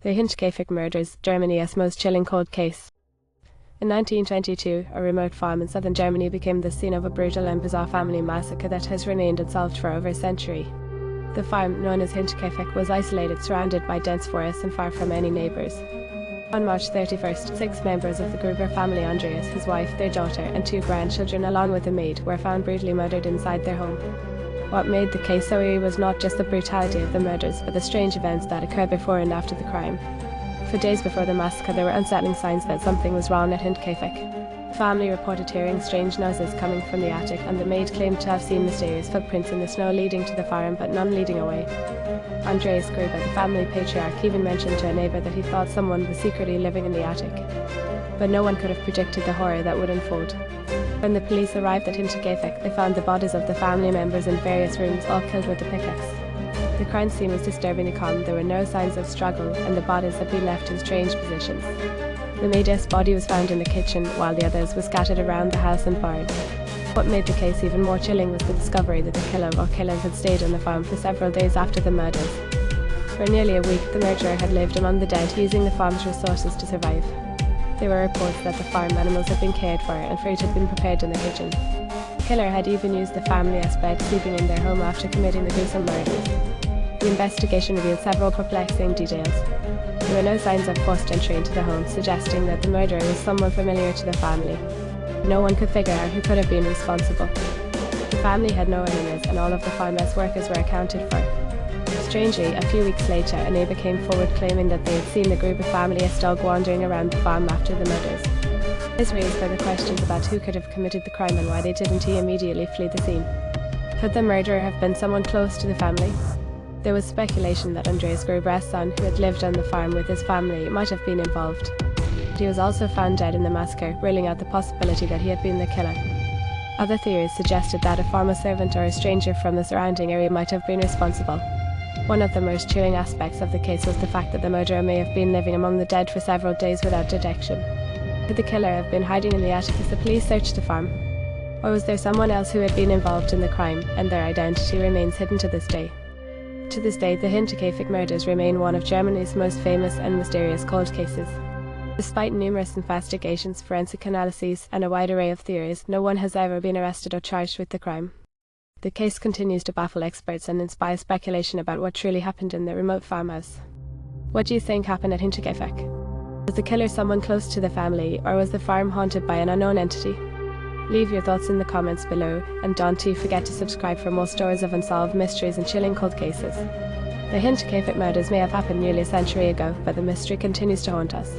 The Hinterkaifeck murders, Germany's most chilling cold case. In 1922, a remote farm in southern Germany became the scene of a brutal and bizarre family massacre that has remained unsolved for over a century. The farm, known as Hinterkaifeck, was isolated, surrounded by dense forests and far from any neighbours. On March 31st, 6 members of the Gruber family, Andreas, his wife, their daughter, and 2 grandchildren along with a maid, were found brutally murdered inside their home. What made the case so eerie was not just the brutality of the murders, but the strange events that occurred before and after the crime. For days before the massacre, there were unsettling signs that something was wrong at Hinterkaifeck. The family reported hearing strange noises coming from the attic, and the maid claimed to have seen mysterious footprints in the snow leading to the farm, but none leading away. Andreas Gruber, the family patriarch, even mentioned to a neighbour that he thought someone was secretly living in the attic. But no one could have predicted the horror that would unfold. When the police arrived at Hinterkaifeck, they found the bodies of the family members in various rooms, all killed with a pickaxe. The crime scene was disturbingly calm, there were no signs of struggle, and the bodies had been left in strange positions. The maid's body was found in the kitchen, while the others were scattered around the house and barn. What made the case even more chilling was the discovery that the killer or killers had stayed on the farm for several days after the murders. For nearly a week, the murderer had lived among the dead, using the farm's resources to survive. There were reports that the farm animals had been cared for and fruit had been prepared in the kitchen. The killer had even used the family as bed, sleeping in their home after committing the gruesome murders. The investigation revealed several perplexing details. There were no signs of forced entry into the home, suggesting that the murderer was someone familiar to the family. No one could figure out who could have been responsible. The family had no enemies, and all of the farmhouse workers were accounted for. Strangely, a few weeks later, a neighbour came forward claiming that they had seen the Gruber family's dog wandering around the farm after the murders. This raised further questions about who could have committed the crime and why they didn't immediately flee the scene. Could the murderer have been someone close to the family? There was speculation that Andreas Gruber's son, who had lived on the farm with his family, might have been involved. He was also found dead in the massacre, ruling out the possibility that he had been the killer. Other theories suggested that a farmer servant or a stranger from the surrounding area might have been responsible. One of the most chilling aspects of the case was the fact that the murderer may have been living among the dead for several days without detection. Could the killer have been hiding in the attic as the police searched the farm? Or was there someone else who had been involved in the crime, and their identity remains hidden to this day? To this day, the Hinterkaifeck murders remain one of Germany's most famous and mysterious cold cases. Despite numerous investigations, forensic analyses, and a wide array of theories, no one has ever been arrested or charged with the crime. The case continues to baffle experts and inspire speculation about what truly happened in the remote farmhouse. What do you think happened at Hinterkaifeck? Was the killer someone close to the family, or was the farm haunted by an unknown entity? Leave your thoughts in the comments below, and don't forget to subscribe for more stories of unsolved mysteries and chilling cold cases. The Hinterkaifeck murders may have happened nearly a century ago, but the mystery continues to haunt us.